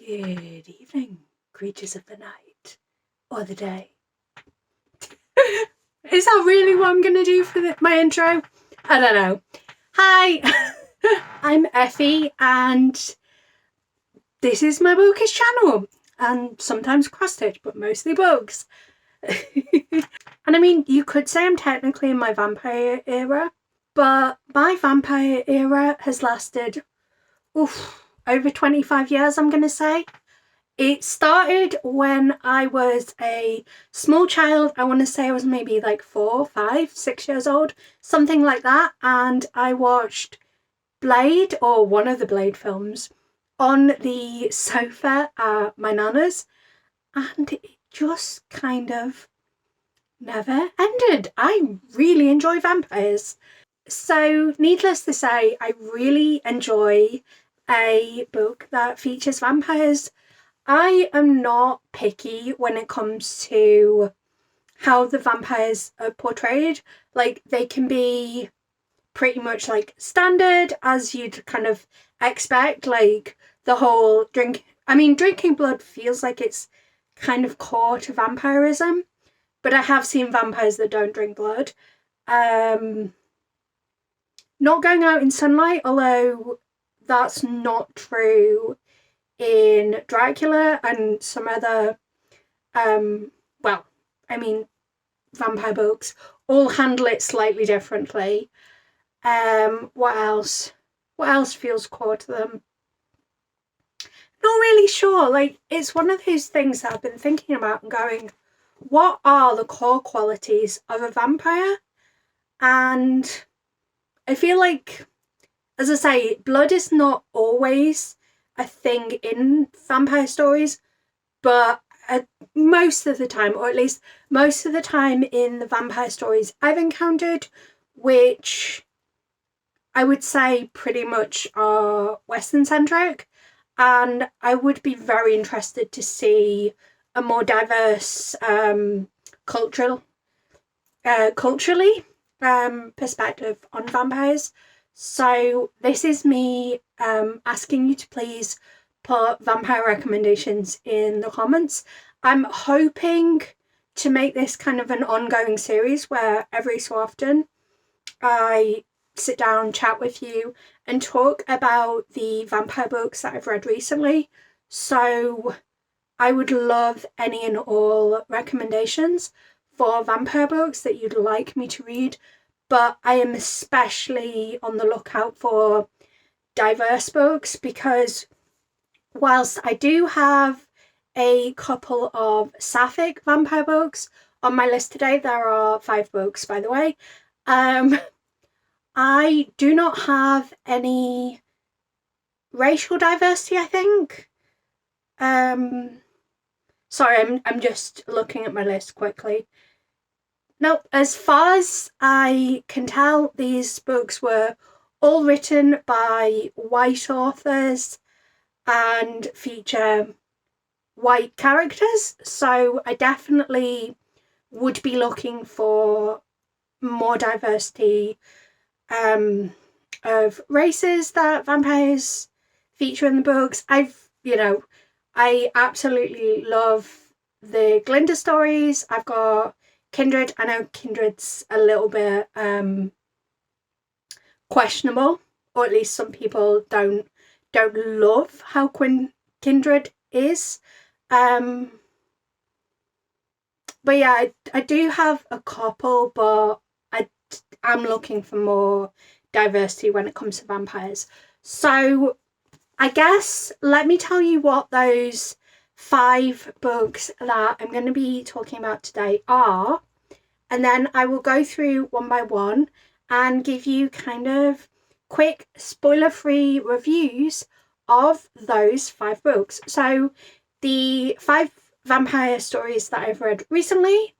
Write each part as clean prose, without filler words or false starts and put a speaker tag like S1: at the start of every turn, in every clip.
S1: Good evening, creatures of the night or the day. Is that really what I'm going to do for my intro? I don't know. Hi, I'm Effie and this is my bookish channel, and sometimes cross-stitch, but mostly books. And I mean, you could say I'm technically in my vampire era, but my vampire era has lasted over 25 years, I'm going to say. It started when I was a small child. I want to say I was maybe like 4, 5, 6 years old, something like that. And I watched Blade, or one of the Blade films, on the sofa at my nana's. And it just kind of never ended. I really enjoy vampires. So needless to say, I really enjoy a book that features vampires. I am not picky when it comes to how the vampires are portrayed. Like, they can be pretty much like standard, as you'd kind of expect, like the whole drinking blood feels like it's kind of core to vampirism, but I have seen vampires that don't drink blood. Not going out in sunlight, although that's not true in Dracula and some other vampire books all handle it slightly differently. What else feels core to them? Not really sure. Like, it's one of those things that I've been thinking about and going, what are the core qualities of a vampire? And I feel like, as I say, blood is not always a thing in vampire stories, but most of the time, or at least most of the time in the vampire stories I've encountered, which I would say pretty much are Western centric, and I would be very interested to see a more diverse culturally perspective on vampires. So this is me asking you to please put vampire recommendations in the comments. I'm hoping to make this kind of an ongoing series where every so often I sit down, chat with you, and talk about the vampire books that I've read recently. So I would love any and all recommendations for vampire books that you'd like me to read. But I am especially on the lookout for diverse books, because whilst I do have a couple of sapphic vampire books on my list today, there are 5 books, by the way, I do not have any racial diversity, I think. Sorry, I'm just looking at my list quickly. Now, as far as I can tell, these books were all written by white authors and feature white characters, so I definitely would be looking for more diversity of races that vampires feature in the books. I absolutely love the Glinda stories. I've got Kindred. I know Kindred's a little bit questionable, or at least some people don't love how Kindred is. But yeah, I do have a couple, but I'm looking for more diversity when it comes to vampires. So I guess let me tell you what those 5 books that I'm going to be talking about today are, and then I will go through one by one and give you kind of quick spoiler-free reviews of those 5 books. So the 5 vampire stories that I've read recently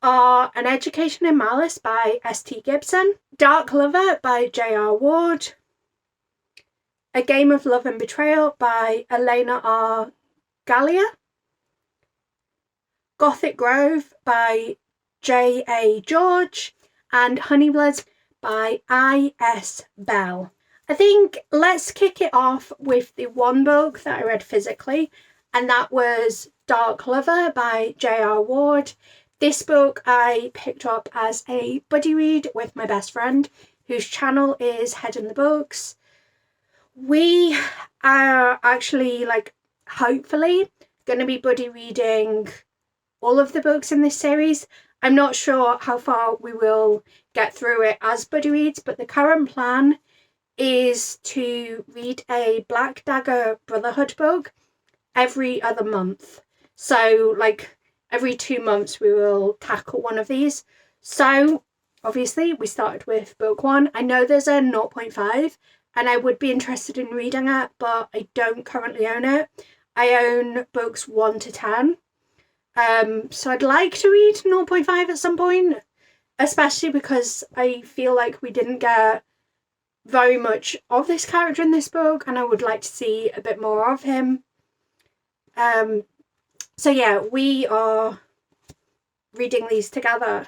S1: are An Education in Malice by S.T. Gibson, Dark Lover by J.R. Ward, A Game of Love and Betrayal by Elayna R. Gallea, Gothic Grove by J.A. George, and Honeybloods by I.S. Belle. I think let's kick it off with the one book that I read physically, and that was Dark Lover by J.R. Ward. This book I picked up as a buddy read with my best friend, whose channel is Head in the Books. We are actually, like, hopefully going to be buddy reading all of the books in this series. I'm not sure how far we will get through it as buddy reads, but the current plan is to read a Black Dagger Brotherhood book every other month. So, like, every 2 months we will tackle one of these. So, obviously, we started with book 1. I know there's a 0.5, and I would be interested in reading it, but I don't currently own it. I own books 1 to 10. So I'd like to read 0.5 at some point, especially because I feel like we didn't get very much of this character in this book, and I would like to see a bit more of him. So yeah, we are reading these together.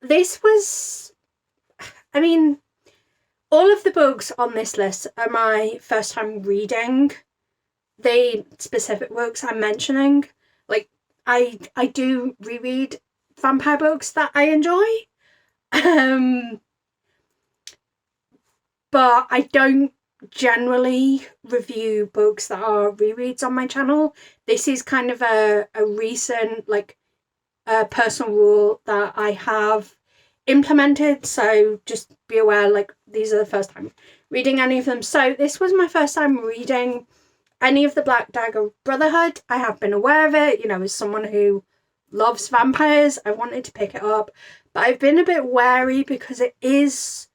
S1: This was, I mean, all of the books on this list are my first time reading the specific books I'm mentioning. Like, I do reread vampire books that I enjoy. But I don't generally review books that are rereads on my channel. This is kind of a recent, like, a personal rule that I have implemented, so just be aware, like, these are the first time reading any of them. So this was my first time reading any of the Black Dagger Brotherhood. I have been aware of it, you know, as someone who loves vampires, I wanted to pick it up, but I've been a bit wary because it is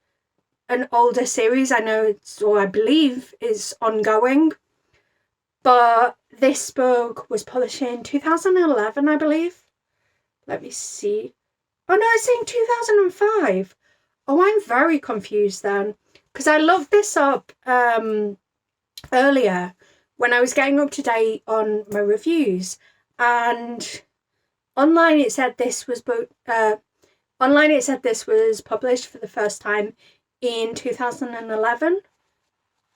S1: an older series. I know it's, or I believe is ongoing, but this book was published in 2011, I believe. Let me see. Oh no, it's in 2005. Oh, I'm very confused then, because I looked this up earlier when I was getting up to date on my reviews, and online it said this was published for the first time in 2011.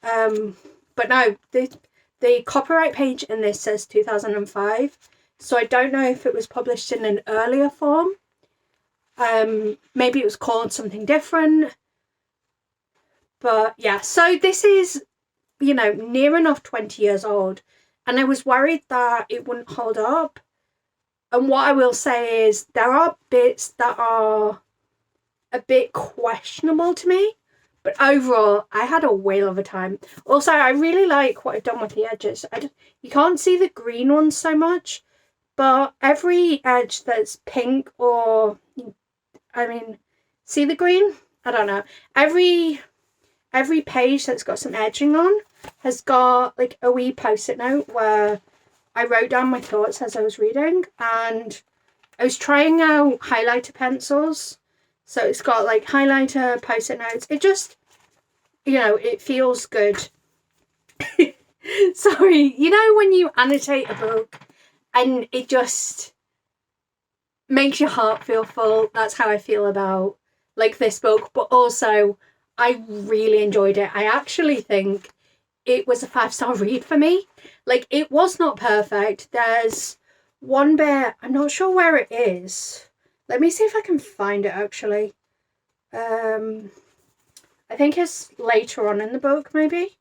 S1: But no, the copyright page in this says 2005, so I don't know if it was published in an earlier form. Maybe it was called something different. But yeah, so this is, you know, near enough 20 years old, and I was worried that it wouldn't hold up. And what I will say is there are bits that are a bit questionable to me, but overall I had a whale of a time. Also, I really like what I've done with the edges. You can't see the green ones so much, but every edge that's pink, or, I mean, see the green? I don't know. Every page that's got some edging on has got, like, a wee post-it note where I wrote down my thoughts as I was reading, and I was trying out highlighter pencils. So it's got, like, highlighter, post-it notes. It just, you know, it feels good. Sorry, you know when you annotate a book and it just makes your heart feel full? That's how I feel about, like, this book. But also, I really enjoyed it. I actually think it was a 5-star read for me. Like, it was not perfect. There's one bit, I'm not sure where it is. Let me see if I can find it, actually. I think it's later on in the book, maybe.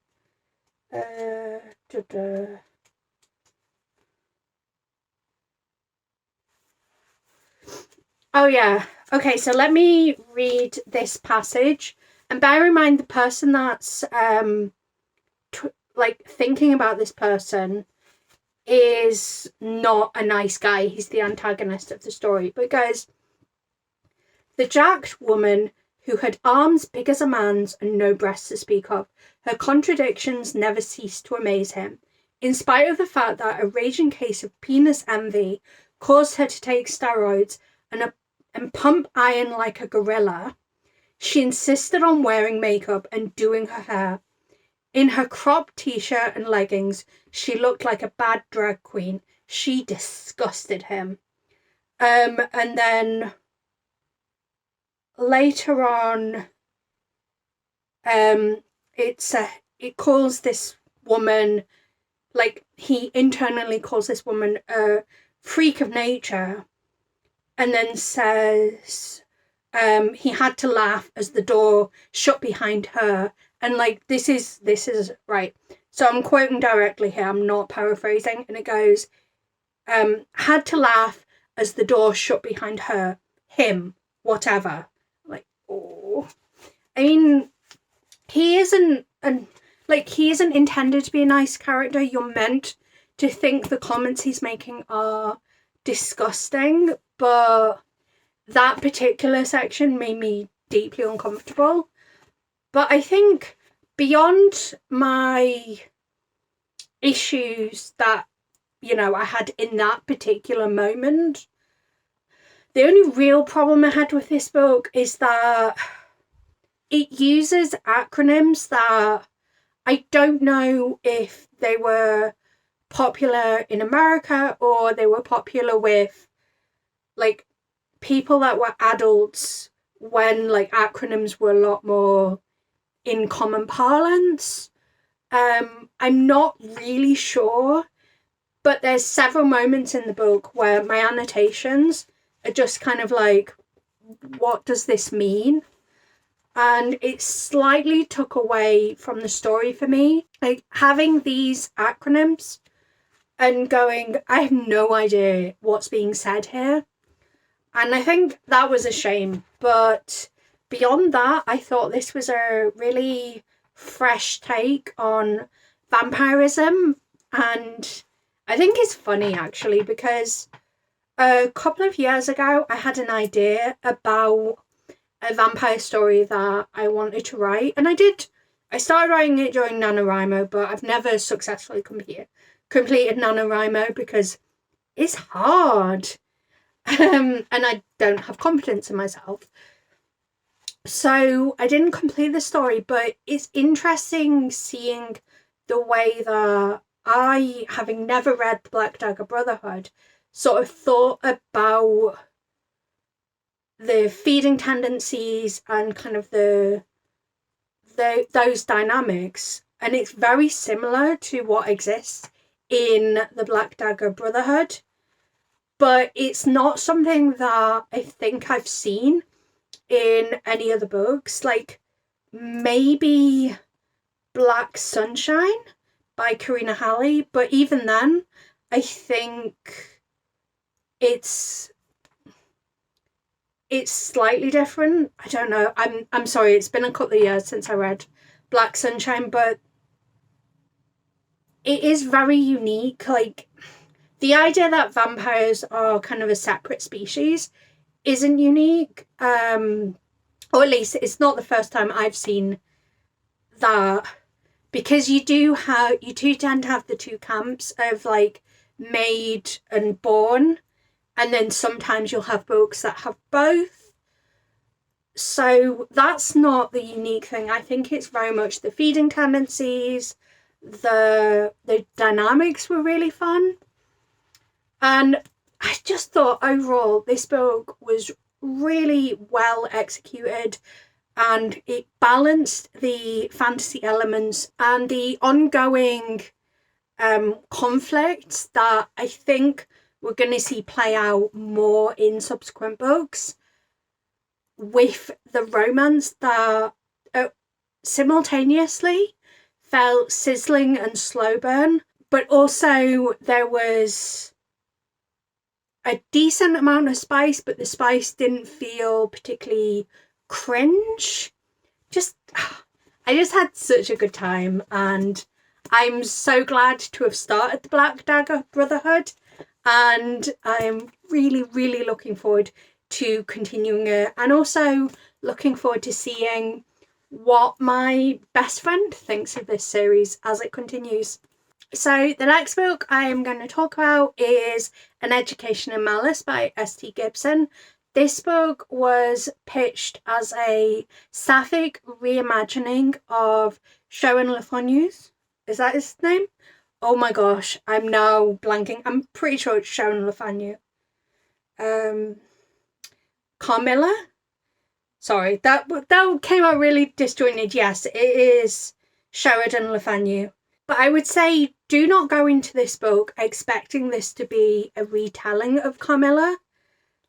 S1: Oh, yeah. Okay, so let me read this passage. And bear in mind, the person that's, like, thinking about this person is not a nice guy. He's the antagonist of the story. But guys, the jacked woman who had arms big as a man's and no breasts to speak of, her contradictions never ceased to amaze him. In spite of the fact that a raging case of penis envy caused her to take steroids and pump iron like a gorilla, she insisted on wearing makeup and doing her hair. In her cropped t-shirt and leggings, she looked like a bad drag queen. She disgusted him. And then later on, it calls this woman, like, he internally calls this woman a freak of nature, and then says he had to laugh as the door shut behind her. And like, this is right. So I'm quoting directly here, I'm not paraphrasing, and it goes, had to laugh as the door shut behind her, him, whatever. Like, oh. I mean, he isn't intended to be a nice character. You're meant to think the comments he's making are disgusting, but that particular section made me deeply uncomfortable. But I think beyond my issues that, I had in that particular moment, the only real problem I had with this book is that it uses acronyms that I don't know if they were popular in America or they were popular with, like, people that were adults when, like, acronyms were a lot more in common parlance. I'm not really sure, but there's several moments in the book where my annotations are just kind of like, what does this mean? And it slightly took away from the story for me. Like, having these acronyms and going, I have no idea what's being said here. And I think that was a shame. But beyond that, I thought this was a really fresh take on vampirism. And I think it's funny, actually, because a couple of years ago, I had an idea about a vampire story that I wanted to write. And I started writing it during NaNoWriMo, but I've never successfully completed NaNoWriMo because it's hard. And I don't have confidence in myself. So I didn't complete the story, but it's interesting seeing the way that I, having never read the Black Dagger Brotherhood, sort of thought about the feeding tendencies and kind of those dynamics. And it's very similar to what exists in the Black Dagger Brotherhood. But it's not something that I think I've seen in any other books. Like, maybe Black Sunshine by Karina Halley, but even then, I think it's slightly different. I don't know. I'm sorry, it's been a couple of years since I read Black Sunshine, but it is very unique. Like, the idea that vampires are kind of a separate species isn't unique. Or at least it's not the first time I've seen that, because you do tend to have the two camps of, like, made and born, and then sometimes you'll have books that have both. So that's not the unique thing. I think it's very much the feeding tendencies, the dynamics were really fun. And I just thought overall this book was really well executed, and it balanced the fantasy elements and the ongoing conflicts that I think we're going to see play out more in subsequent books, with the romance that simultaneously felt sizzling and slow burn, but also there was a decent amount of spice, but the spice didn't feel particularly cringe. I just had such a good time, and I'm so glad to have started the Black Dagger Brotherhood, and I'm really, really looking forward to continuing it, and also looking forward to seeing what my best friend thinks of this series as it continues. So the next book I am going to talk about is An Education in Malice by S.T. Gibson. This book was pitched as a sapphic reimagining of Sharon Le Fanu's. Is that his name? Oh my gosh, I'm now blanking. I'm pretty sure it's Sharon Le Fanu. Carmilla? Sorry, that came out really disjointed. Yes, it is Sheridan Le Fanu. But I would say do not go into this book expecting this to be a retelling of Carmilla.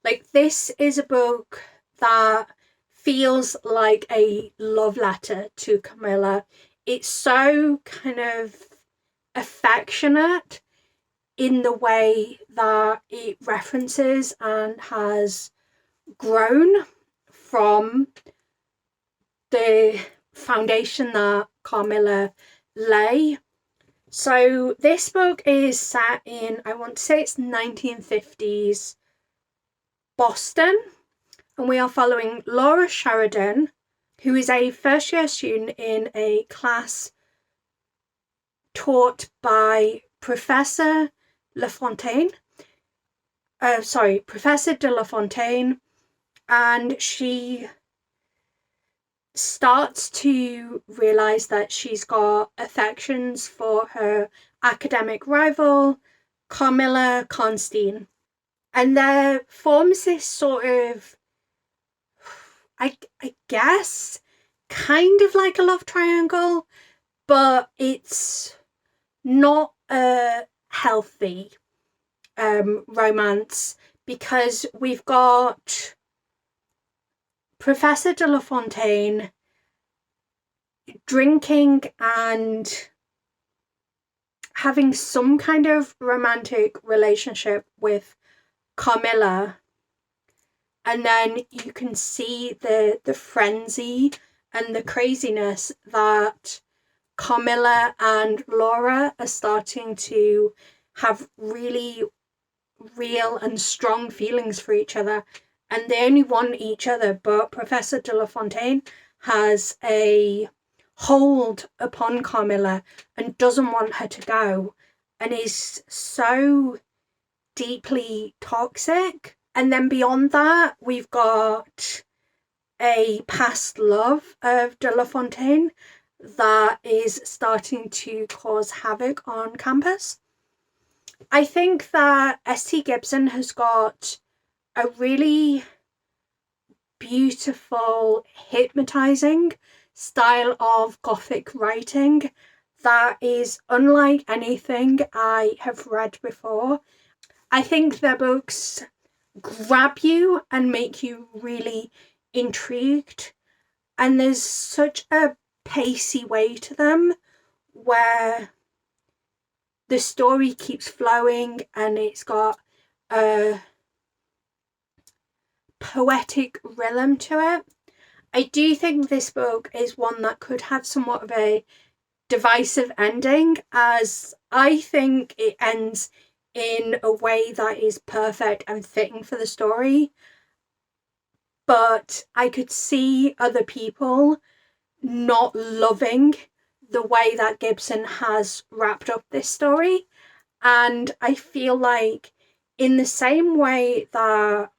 S1: Like, this is a book that feels like a love letter to Carmilla. It's so kind of affectionate in the way that it references and has grown from the foundation that Carmilla lay. So this book is set in, I want to say it's 1950s Boston, and we are following Laura Sheridan, who is a first year student in a class taught by Professor Professor de La Fontaine, and she starts to realise that she's got affections for her academic rival, Carmilla Karnstein. And there forms this sort of, I guess, kind of like a love triangle, but it's not a healthy romance, because we've got Professor de La Fontaine drinking and having some kind of romantic relationship with Carmilla, and then you can see the frenzy and the craziness that Carmilla and Laura are starting to have really real and strong feelings for each other, and they only want each other, but Professor de La Fontaine has a hold upon Carmilla and doesn't want her to go, and is so deeply toxic. And then beyond that, we've got a past love of de La Fontaine that is starting to cause havoc on campus. I think that S.T. Gibson has got a really beautiful, hypnotizing style of Gothic writing that is unlike anything I have read before. I think their books grab you and make you really intrigued, and there's such a pacey way to them where the story keeps flowing and it's got a poetic rhythm to it. I do think this book is one that could have somewhat of a divisive ending, as I think it ends in a way that is perfect and fitting for the story, but I could see other people not loving the way that Gibson has wrapped up this story. And I feel like in the same way that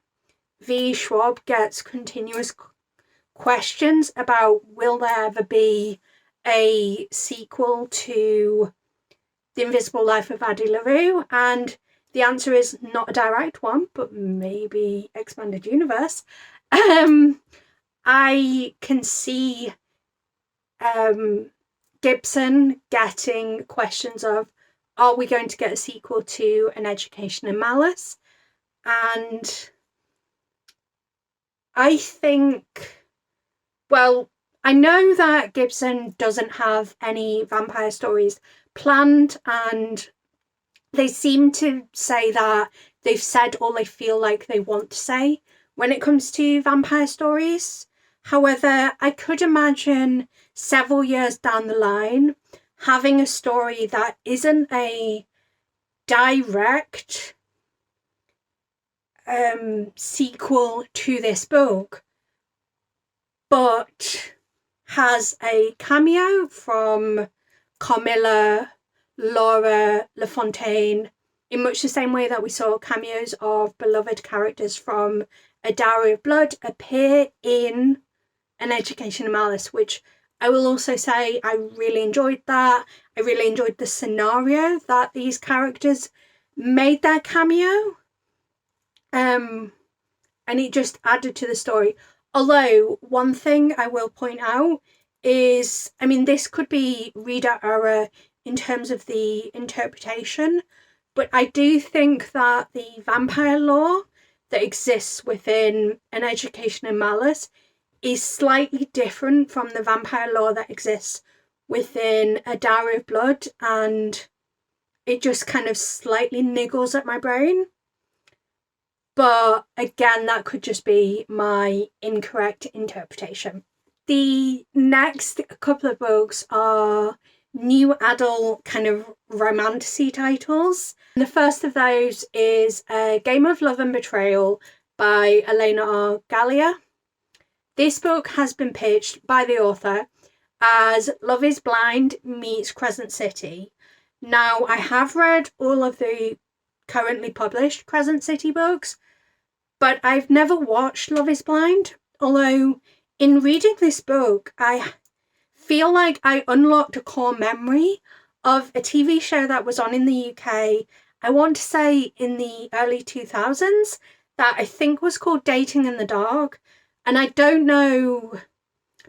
S1: V. Schwab gets continuous questions about will there ever be a sequel to The Invisible Life of Addie LaRue, and the answer is not a direct one, but maybe expanded universe. I can see Gibson getting questions of, are we going to get a sequel to An Education in Malice? And I think, well, I know that Gibson doesn't have any vampire stories planned, and they seem to say that they've said all they feel like they want to say when it comes to vampire stories. However, I could imagine several years down the line having a story that isn't a direct sequel to this book, but has a cameo from Carmilla, Laura Le Fontaine, in much the same way that we saw cameos of beloved characters from A Dowry of Blood appear in An Education in Malice, which I will also say I really enjoyed that. I really enjoyed the scenario that these characters made their cameo. And it just added to the story. Although, one thing I will point out is, I mean, this could be reader error in terms of the interpretation, but I do think that the vampire lore that exists within An Education in Malice is slightly different from the vampire lore that exists within A Diary of Blood, and it just kind of slightly niggles at my brain. But again, that could just be my incorrect interpretation. The next couple of books are new adult kind of romantasy titles. The first of those is A Game of Love and Betrayal by Elayna or Gallea. This book has been pitched by the author as Love is Blind meets Crescent City. Now, I have read all of the currently published Crescent City books, but I've never watched Love is Blind, although in reading this book, I feel like I unlocked a core memory of a TV show that was on in the UK, I want to say in the early 2000s, that I think was called Dating in the Dark. And I don't know,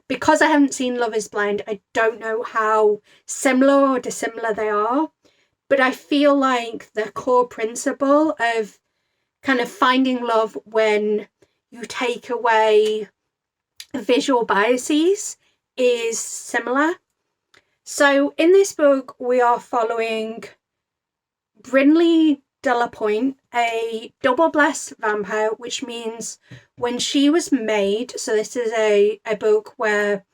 S1: because I haven't seen Love is Blind, I don't know how similar or dissimilar they are. But I feel like the core principle of kind of finding love when you take away visual biases is similar. So in this book, we are following Brinley Delapointe, a double-blessed vampire, which means when she was made, so this is a book where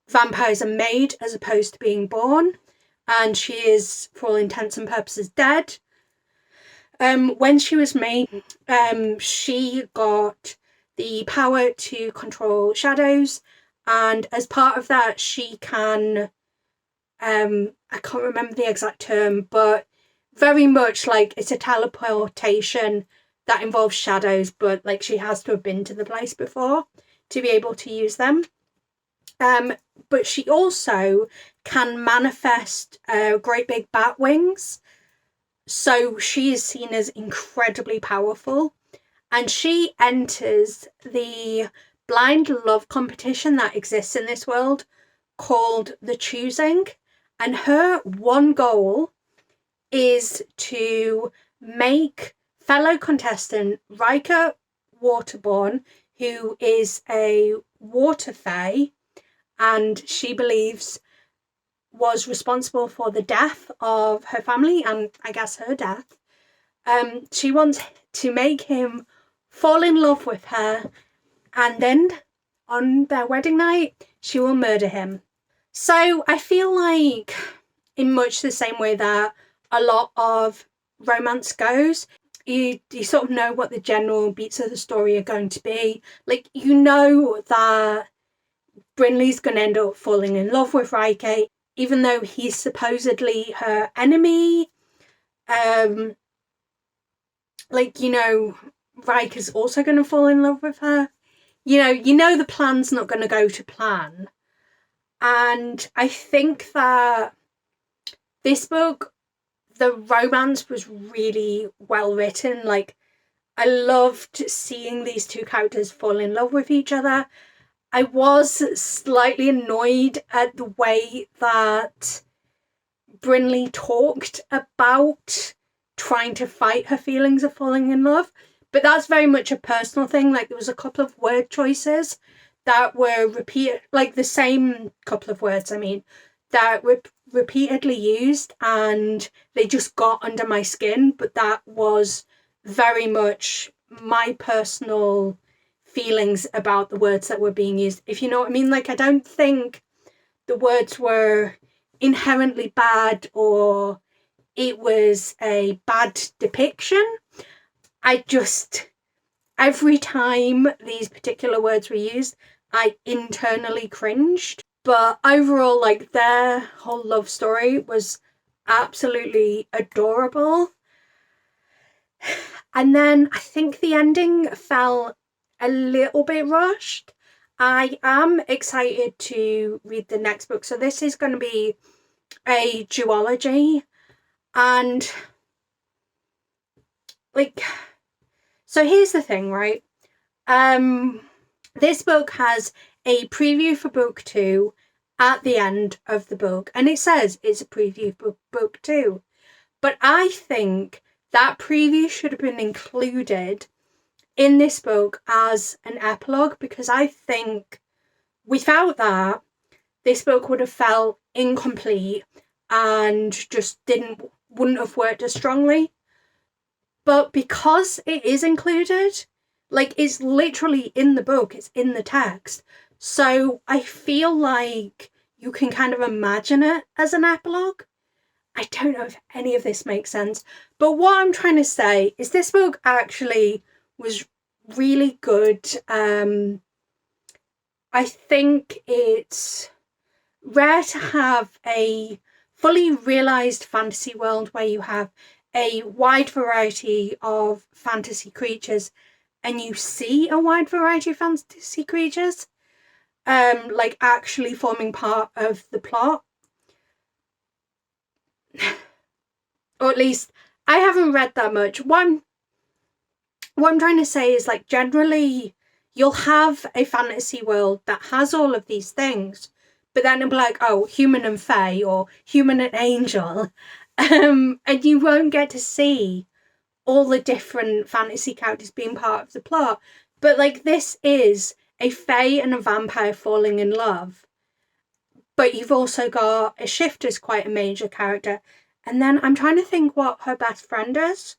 S1: vampires are made as opposed to being born, and she is, for all intents and purposes, dead. When she was made, she got the power to control shadows, and as part of that she can, I can't remember the exact term, but very much like it's a teleportation that involves shadows, but like she has to have been to the place before to be able to use them. But she also can manifest great big bat wings, so she is seen as incredibly powerful. And she enters the blind love competition that exists in this world called The Choosing. And her one goal is to make fellow contestant Riker Waterborn, who is a water fae, and she believes was responsible for the death of her family and I guess her death. She wants to make him fall in love with her, and then on their wedding night she will murder him. So I feel like, in much the same way that a lot of romance goes, you sort of know what the general beats of the story are going to be. Like, you know that Brinley's going to end up falling in love with Riker, even though he's supposedly her enemy. Like, you know, Riker's also going to fall in love with her. You know the plan's not going to go to plan. And I think that this book, the romance was really well written. Like, I loved seeing these two characters fall in love with each other. I was slightly annoyed at the way that Brinley talked about trying to fight her feelings of falling in love, but that's very much a personal thing. Like, there was a couple of word choices that were repeated, like the same couple of words, I mean, that were repeatedly used, and they just got under my skin. But that was very much my personal feelings about the words that were being used, if you know what I mean. Like, I don't think the words were inherently bad or it was a bad depiction. I just, every time these particular words were used, I internally cringed. But overall, like, their whole love story was absolutely adorable. And then I think the ending felt a little bit rushed. I am excited to read the next book. So this is going to be a duology. And, like, so here's the thing, right? This book has a preview for book 2 at the end of the book, and it says it's a preview book too. But I think that preview should have been included in this book as an epilogue, because I think without that, this book would have felt incomplete and just wouldn't have worked as strongly. But because it is included, like, it's literally in the book, it's in the text, so I feel like you can kind of imagine it as an epilogue. I don't know if any of this makes sense, but what I'm trying to say is this book actually was really good. I think it's rare to have a fully realised fantasy world where you have a wide variety of fantasy creatures and you see a wide variety of fantasy creatures like actually forming part of the plot. Or at least I haven't read that much. What I'm trying to say is, like, generally you'll have a fantasy world that has all of these things, but then it'll be like, oh, human and fae or human and angel, and you won't get to see all the different fantasy characters being part of the plot. But like, this is a fae and a vampire falling in love, but you've also got a shifter's quite a major character, and then I'm trying to think what her best friend is.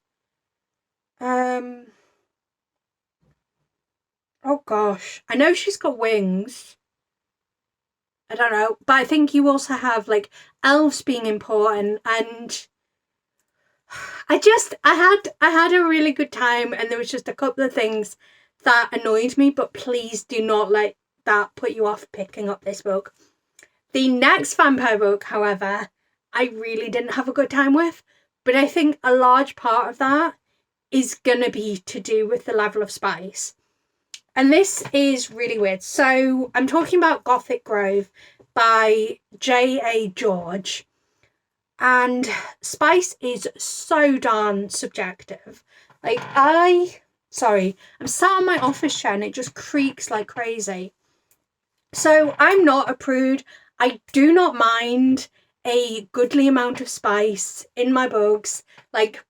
S1: Oh gosh, I know she's got wings. I don't know, but I think you also have like elves being important, and I had a really good time, and there was just a couple of things that annoyed me, but please do not let that put you off picking up this book. The next vampire book, however, I really didn't have a good time with, but I think a large part of that is gonna be to do with the level of spice. And this is really weird. So I'm talking about Gothic Grove by J.A. George. And spice is so darn subjective. Like, I'm sat on my office chair and it just creaks like crazy. So I'm not a prude. I do not mind a goodly amount of spice in my books. Like,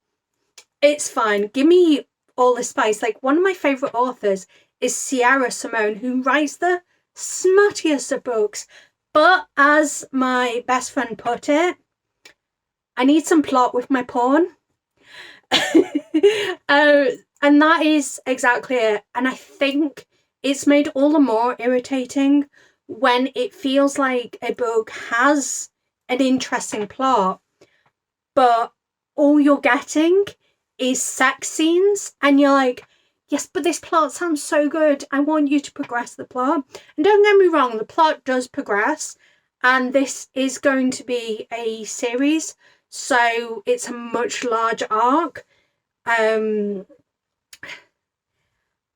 S1: it's fine. Give me all the spice. Like, one of my favourite authors is Sierra Simone, who writes the smuttiest of books. But as my best friend put it, I need some plot with my porn. And that is exactly it. And I think it's made all the more irritating when it feels like a book has an interesting plot, but all you're getting is sex scenes, and you're like, yes, but this plot sounds so good. I want you to progress the plot. And don't get me wrong, the plot does progress, and this is going to be a series, so it's a much larger arc. And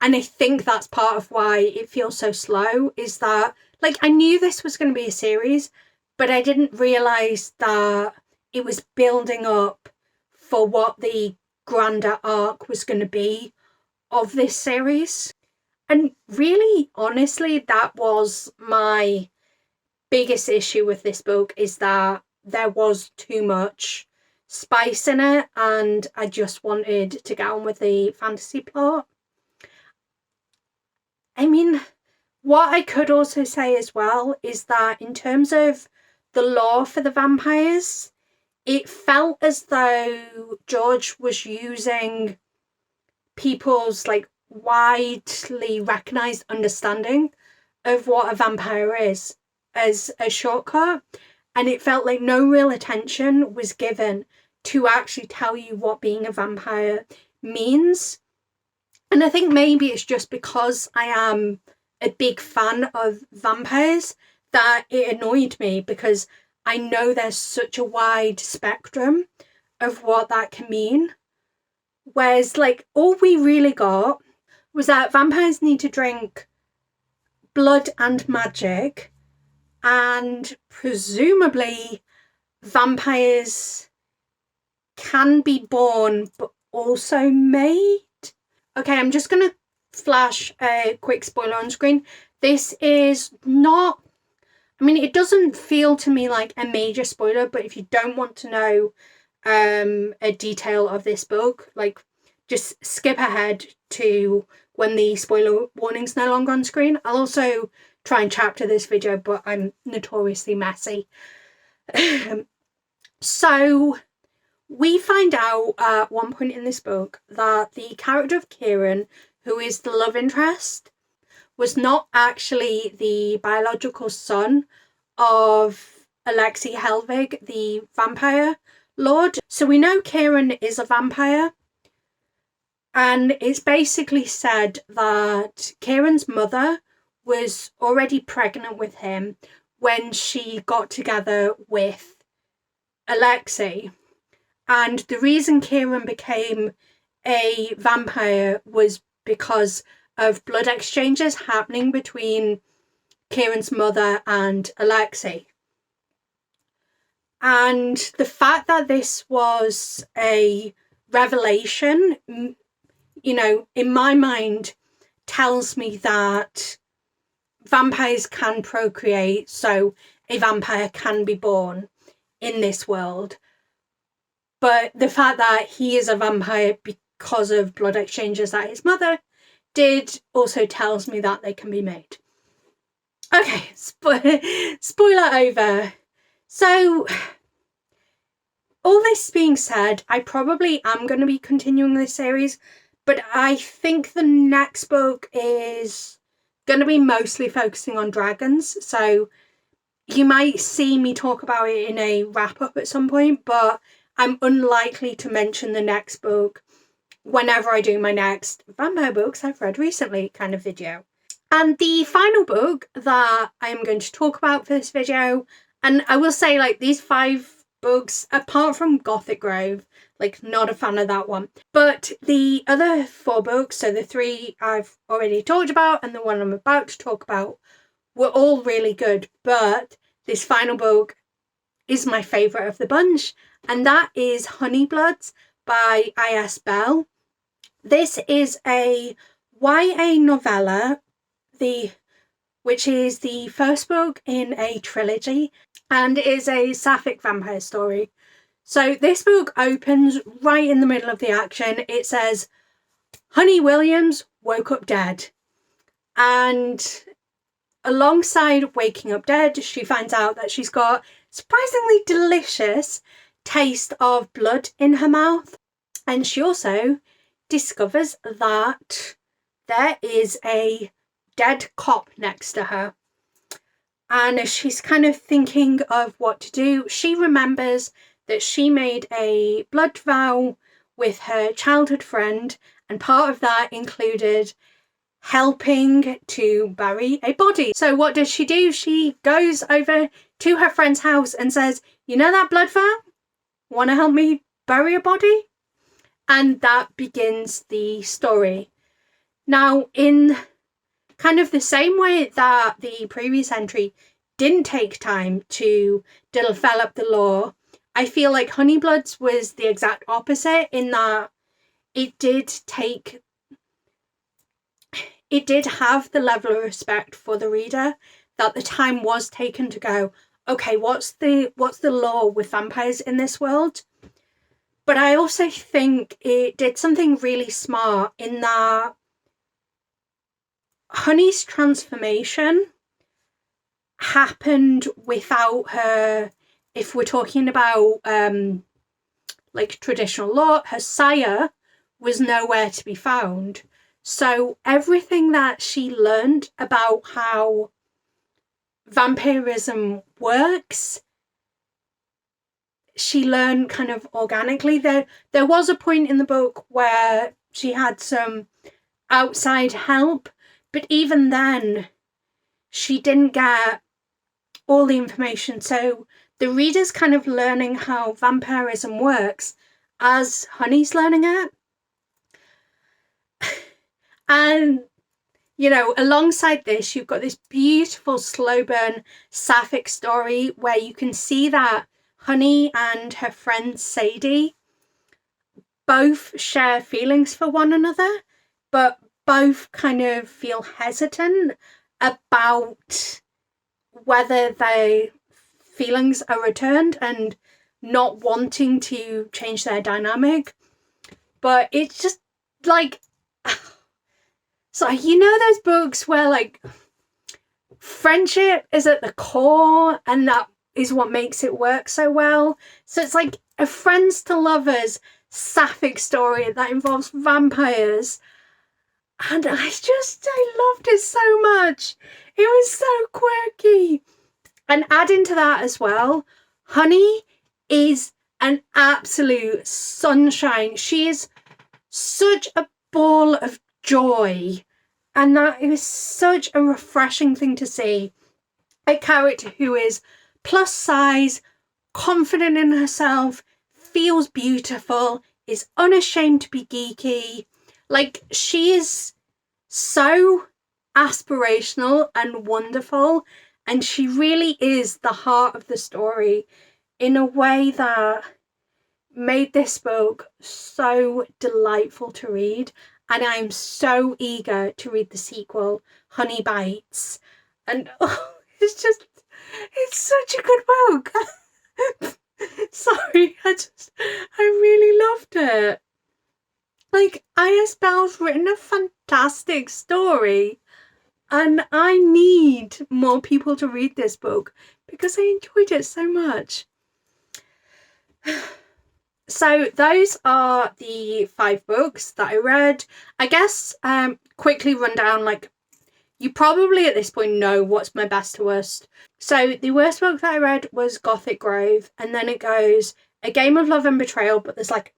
S1: I think that's part of why it feels so slow, is that, like, I knew this was going to be a series, but I didn't realise that it was building up for what the grander arc was going to be of this series. And really, honestly, that was my biggest issue with this book, is that there was too much spice in it, and I just wanted to get on with the fantasy plot. I mean, what I could also say as well is that in terms of the lore for the vampires, it felt as though George was using people's like widely recognised understanding of what a vampire is as a shortcut, and it felt like no real attention was given to actually tell you what being a vampire means. And I think maybe it's just because I am a big fan of vampires that it annoyed me, because I know there's such a wide spectrum of what that can mean. Whereas, like, all we really got was that vampires need to drink blood and magic, and presumably vampires can be born but also made. Okay, I'm just going to flash a quick spoiler on screen. This is not I mean, it doesn't feel to me like a major spoiler, but if you don't want to know a detail of this book, like, just skip ahead to when the spoiler warning's no longer on screen. I'll also try and chapter this video, but I'm notoriously messy. So we find out at one point in this book that the character of Kieran, who is the love interest, was not actually the biological son of Alexei Helvig, the vampire lord. So we know Kieran is a vampire, and it's basically said that Kieran's mother was already pregnant with him when she got together with Alexei. And the reason Kieran became a vampire was because of blood exchanges happening between Kieran's mother and Alexei. And the fact that this was a revelation, you know, in my mind, tells me that vampires can procreate, so a vampire can be born in this world. But the fact that he is a vampire because of blood exchanges that his mother did also tells me that they can be made. Okay, spoiler over. So, all this being said, I probably am going to be continuing this series, but I think the next book is going to be mostly focusing on dragons. So, you might see me talk about it in a wrap-up at some point, but I'm unlikely to mention the next book whenever I do my next vampire books I've read recently kind of video. And the final book that I am going to talk about for this video, and I will say, like, these 5 books, apart from Gothic Grove, like, not a fan of that one. But the other 4 books, so the 3 I've already talked about and the one I'm about to talk about, were all really good. But this final book is my favourite of the bunch, and that is Honeybloods by Belle. This is a YA novella, which is the first book in a trilogy, and is a sapphic vampire story. So this book opens right in the middle of the action. It says, Honey Williams woke up dead. And alongside waking up dead, she finds out that she's got surprisingly delicious taste of blood in her mouth. And she also discovers that there is a dead cop next to her. And as she's kind of thinking of what to do, she remembers that she made a blood vow with her childhood friend, and part of that included helping to bury a body. So what does she do? She goes over to her friend's house and says, you know that blood vow? Want to help me bury a body? And that begins the story. Now, in kind of the same way that the previous entry didn't take time to develop the lore, I feel like Honeybloods was the exact opposite, in that it did have the level of respect for the reader, that the time was taken to go, okay, what's the lore with vampires in this world? But I also think it did something really smart in that Honey's transformation happened without her. If we're talking about like traditional lore, her sire was nowhere to be found. So everything that she learned about how vampirism works, she learned kind of organically. There was a point in the book where she had some outside help, but even then she didn't get all the information. So the reader's kind of learning how vampirism works as Honey's learning it. And, you know, alongside this, you've got this beautiful slow burn sapphic story where you can see that Honey and her friend Sadie both share feelings for one another, but both kind of feel hesitant about whether their feelings are returned and not wanting to change their dynamic. But it's just like, so you know those books where like friendship is at the core and that is what makes it work so well. So it's like a friends to lovers sapphic story that involves vampires, and I loved it so much. It was so quirky. And adding to that as well, Honey is an absolute sunshine. She is such a ball of joy, and that it was such a refreshing thing to see. A character who is plus size, confident in herself, feels beautiful, is unashamed to be geeky. Like, she is so aspirational and wonderful, and she really is the heart of the story in a way that made this book so delightful to read. And I'm so eager to read the sequel, Honey Bites. And it's such a good book. Sorry, I really loved it. Like, I.S. Belle's written a fantastic story, and I need more people to read this book because I enjoyed it so much. So those are the 5 books that I read. I guess quickly run down, like, you probably at this point know what's my best to worst. So the worst book that I read was Gothic Grove, and then it goes A Game of Love and Betrayal, but there's like,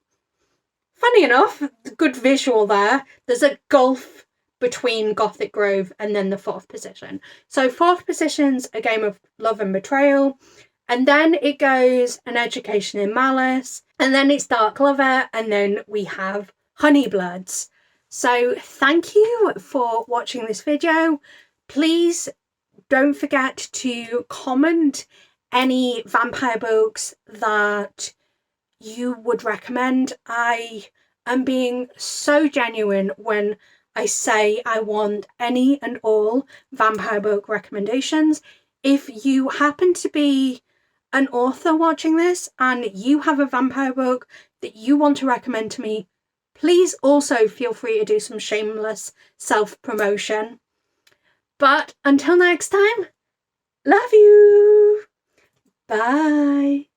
S1: funny enough, good visual there. There's a gulf between Gothic Grove and then the 4th position. So 4th position's A Game of Love and Betrayal, and then it goes An Education in Malice, and then it's Dark Lover, and then we have Honeybloods. So thank you for watching this video. Please don't forget to comment any vampire books that you would recommend. I am being so genuine when I say I want any and all vampire book recommendations. If you happen to be an author watching this and you have a vampire book that you want to recommend to me, please also feel free to do some shameless self-promotion. But until next time, love you. Bye.